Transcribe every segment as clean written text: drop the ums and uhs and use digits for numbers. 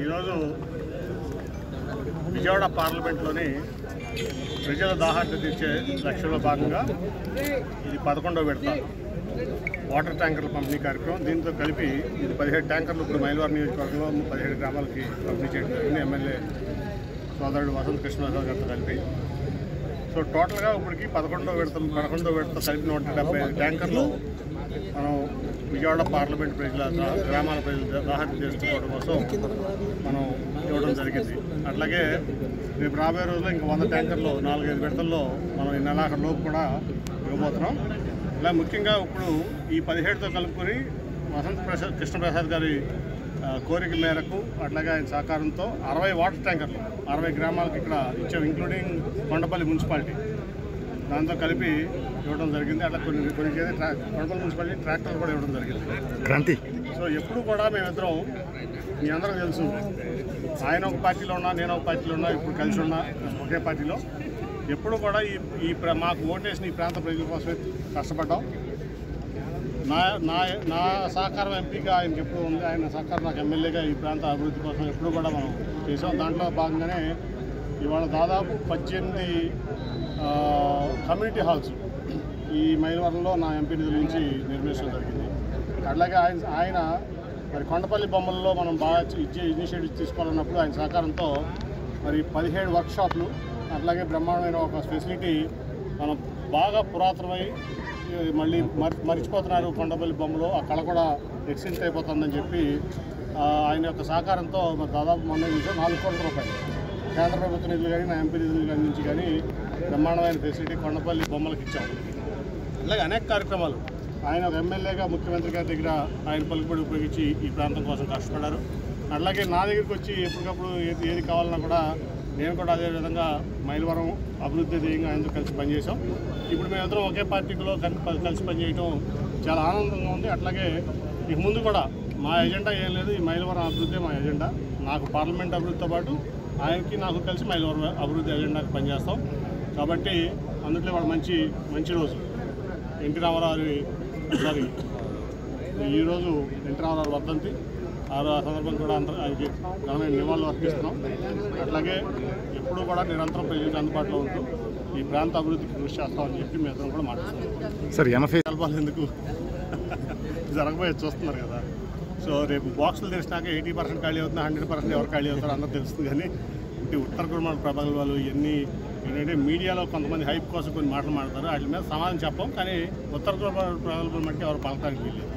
ఈరోజు విజయవాడ పార్లమెంట్లోని ప్రజల దాహాన్ని తీర్చే లక్ష్యంలో భాగంగా ఇది 11వ విడత వాటర్ ట్యాంకర్ల పంపిణీ కార్యక్రమం. దీంతో కలిపి ఇది 17 ట్యాంకర్లు ఇప్పుడు మైలవరం నియోజకవర్గంలో 17 గ్రామాలకి పంపిణీ చేయడం జరిగింది. ఎమ్మెల్యే సోదరుడు వసంత కృష్ణరావు గారితో కలిపి. సో టోటల్గా ఇప్పటికి 11వ విడత కలిపి 175 ట్యాంకర్లు మనం విజయవాడ పార్లమెంట్ ప్రజల గ్రామాల ప్రజల దాహాన్ని తీర్చుకోవడం కోసం మనం ఇవ్వడం జరిగింది. అట్లాగే రేపు రాబోయే రోజుల్లో ఇంకా 100 ట్యాంకర్లు 4-5 విడతల్లో మనం ఈ నెలాఖరులోపు కూడా ఇవ్వబోతున్నాం. ఇలా ముఖ్యంగా ఇప్పుడు ఈ 17తో కలుపుకొని వసంత కృష్ణప్రసాద్ గారి కోరిక మేరకు అట్లాగే ఆయన సహకారంతో 60 వాటర్ ట్యాంకర్లు 60 గ్రామాలకు ఇక్కడ ఇచ్చాం, ఇంక్లూడింగ్ కొండపల్లి మున్సిపాలిటీ. దాంతో కలిపి ఇవ్వడం జరిగింది. అట్లా కొన్ని కొండపల్లి మున్సిపాలిటీ ట్రాక్టర్లు కూడా ఇవ్వడం జరిగింది. క్రాంతి. సో ఎప్పుడు కూడా మేమిద్దరం, మీ అందరూ తెలుసు, ఆయన ఒక పార్టీలో ఉన్నా, నేను ఒక పార్టీలో ఉన్నా, ఇప్పుడు కలిసి ఉన్నా ఒకే పార్టీలో. ఎప్పుడు కూడా ఈ మాకు ఓటేసిన ఈ ప్రాంత ప్రజల కోసమే కష్టపడ్డాం. నా సహకారం ఎంపీగా ఆయనకి ఎప్పుడు ఉంది, ఆయన సహకారం నాకు ఎమ్మెల్యేగా ఈ ప్రాంత అభివృద్ధి కోసం ఎప్పుడు కూడా మనం చేసాం. దాంట్లో భాగంగానే ఇవాళ దాదాపు 18 కమ్యూనిటీ హాల్స్ ఈ మైలవరంలో నా ఎంపీ నిధుల నుంచి నిర్మించడం జరిగింది. అట్లాగే ఆయన మరి కొండపల్లి బొమ్మల్లో మనం బాగా ఇనిషియేటివ్ తీసుకోవాలన్నప్పుడు ఆయన సహకారంతో మరి 17 వర్క్షాప్లు, అట్లాగే బ్రహ్మాండమైన ఒక ఫెసిలిటీ మనం బాగా పురాతనమై మళ్ళీ మర్చిపోతున్నారు కొండపల్లి బొమ్మలో, ఆ కళ కూడా ఎక్స్టెంట్ అయిపోతుందని చెప్పి ఆయన యొక్క సహకారంతో మరి దాదాపు మొన్న 4 కోట్ల రూపాయలు కేంద్ర ప్రభుత్వ నిధులు కానీ నా ఎంపీ నిధుల నుంచి కానీ బ్రహ్మాండమైన ఫెసిలిటీ కొండపల్లి బొమ్మలకు ఇచ్చాం. అలాగే అనేక కార్యక్రమాలు ఆయన ఒక ఎమ్మెల్యేగా ముఖ్యమంత్రి గారి దగ్గర ఆయన పలుకుబడి ఉపయోగించి ఈ ప్రాంతం కోసం కష్టపడ్డారు. అట్లాగే నా దగ్గరికి వచ్చి ఎప్పటికప్పుడు ఏది కావాలన్నా కూడా నేను కూడా అదేవిధంగా మైలవరం అభివృద్ధి ధ్యేయంగా ఆయనతో కలిసి పనిచేసాం. ఇప్పుడు మేమిద్దరం ఒకే పార్టీలో కలిసి పనిచేయడం చాలా ఆనందంగా ఉంది. అట్లాగే ఇక ముందు కూడా మా ఎజెండా ఏం లేదు, ఈ మైలవరం అభివృద్ధి మా ఎజెండా. నాకు పార్లమెంట్ అభివృద్ధితో పాటు ఆయనకి నాకు కలిసి మైలవరం అభివృద్ధి ఎజెండాకి పనిచేస్తాం. కాబట్టి అందులో వాళ్ళు మంచి రోజు ఎన్టీ రామారావు సారీ ఈరోజు ఎన్టీ రామారావు వర్ధంతి. ఆ సందర్భం కూడా ఆయనకి ఘనమైన నివాళులు అర్పిస్తున్నాం. అట్లాగే ఎప్పుడు కూడా నిరంతరం ప్రజలకు అందుబాటులో ఉంటూ ఈ ప్రాంత అభివృద్ధికి కృషి చేస్తామని చెప్పి మీ అందరం కూడా మాట్లాడుతున్నాం. సార్ 80 కలపాలి ఎందుకు జరగబోయే చూస్తున్నారు కదా. సో రేపు బాక్సులు తెలిసినాక 80% ఖాళీ అవుతుంది, 100% ఎవరు ఖాళీ అవుతారో అందరూ తెలుస్తుంది. కానీ ఇటు ఉత్తర కుటుంబాల ప్రభావాలు ఇవన్నీ ఏంటంటే మీడియాలో కొంతమంది హైప్ కోసం కొన్ని మాటలు మాట్లాడతారు, వాటి మీద సమాధానం చెప్పం. కానీ ఉత్తర కుటుంబాల ప్రభావాలు బట్టి ఎవరు పలకడానికి వీల్లేదు.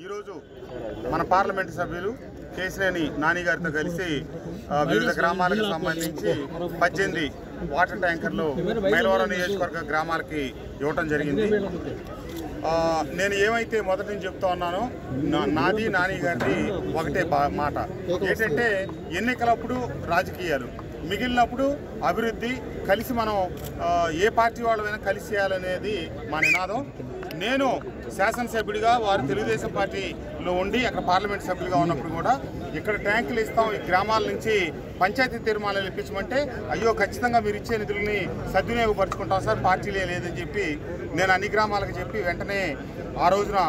ఈరోజు మన పార్లమెంటు సభ్యులు కేశినేని నాని గారితో కలిసి వివిధ గ్రామాలకు సంబంధించి 18 వాటర్ ట్యాంకర్లు మైలవరం నియోజకవర్గ గ్రామాలకి ఇవ్వటం జరిగింది. నేను ఏమైతే మొదటి నుంచి చెప్తా ఉన్నానో నాది నాని గారిది ఒకటే మాట ఏంటంటే, ఎన్నికలప్పుడు రాజకీయాలు, మిగిలినప్పుడు అభివృద్ధి, కలిసి మనం ఏ పార్టీ వాళ్ళమైనా కలిసి చేయాలనేది మా నినాదం. నేను శాసనసభ్యుడిగా వారు తెలుగుదేశం పార్టీలో ఉండి అక్కడ పార్లమెంట్ సభ్యులుగా ఉన్నప్పుడు కూడా ఇక్కడ ట్యాంకులు ఇస్తాం ఈ గ్రామాల నుంచి పంచాయతీ తీర్మానాలు ఇప్పించమంటే అయ్యో ఖచ్చితంగా మీరు ఇచ్చే నిధులని సద్వినియోగపరుచుకుంటాం సార్, పార్టీలే లేదని చెప్పి నేను అన్ని గ్రామాలకు చెప్పి వెంటనే ఆ రోజున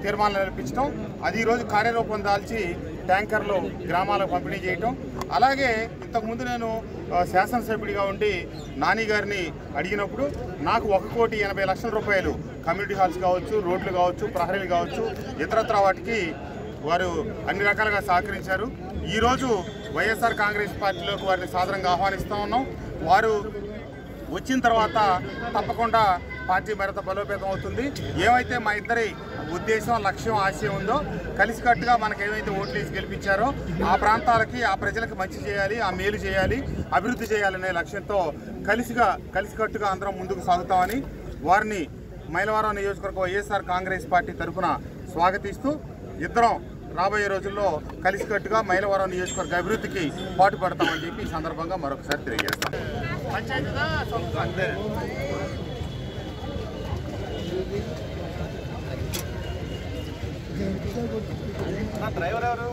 తీర్మానాలు ఇప్పించడం, అది ఈరోజు కార్యరూపం దాల్చి ట్యాంకర్లు గ్రామాలకు పంపిణీ చేయటం. అలాగే ఇంతకుముందు నేను శాసనసభ్యుడిగా ఉండి నాని గారిని అడిగినప్పుడు నాకు 1,80,00,000 రూపాయలు కమ్యూనిటీ హాల్స్ కావచ్చు, రోడ్లు కావచ్చు, ప్రహరీలు కావచ్చు, ఇతరత్ర వాటికి వారు అన్ని రకాలుగా సహకరించారు. ఈరోజు వైఎస్ఆర్ కాంగ్రెస్ పార్టీలోకి వారిని సాదరంగా ఆహ్వానిస్తూ ఉన్నాం. వారు వచ్చిన తర్వాత తప్పకుండా పార్టీ మరింత బలోపేతం అవుతుంది. ఏమైతే మా ఇద్దరి ఉద్దేశం, లక్ష్యం, ఆశయం ఉందో కలిసికట్టుగా మనకు ఏమైతే ఓట్లు వేసి గెలిపించారో ఆ ప్రాంతాలకి, ఆ ప్రజలకు మంచి చేయాలి, ఆ మేలు చేయాలి, అభివృద్ధి చేయాలనే లక్ష్యంతో కలిసికట్టుగా అందరం ముందుకు సాగుతామని వారిని మైలవరం నియోజకవర్గ వైఎస్ఆర్ కాంగ్రెస్ పార్టీ తరఫున స్వాగతిస్తూ ఇద్దరం రాబోయే రోజుల్లో కలిసికట్టుగా మైలవరం నియోజకవర్గ అభివృద్ధికి పాటుపడతామని చెప్పి ఈ సందర్భంగా మరొకసారి తెలియజేస్తాం. డ్రైవర్ ఎవరు?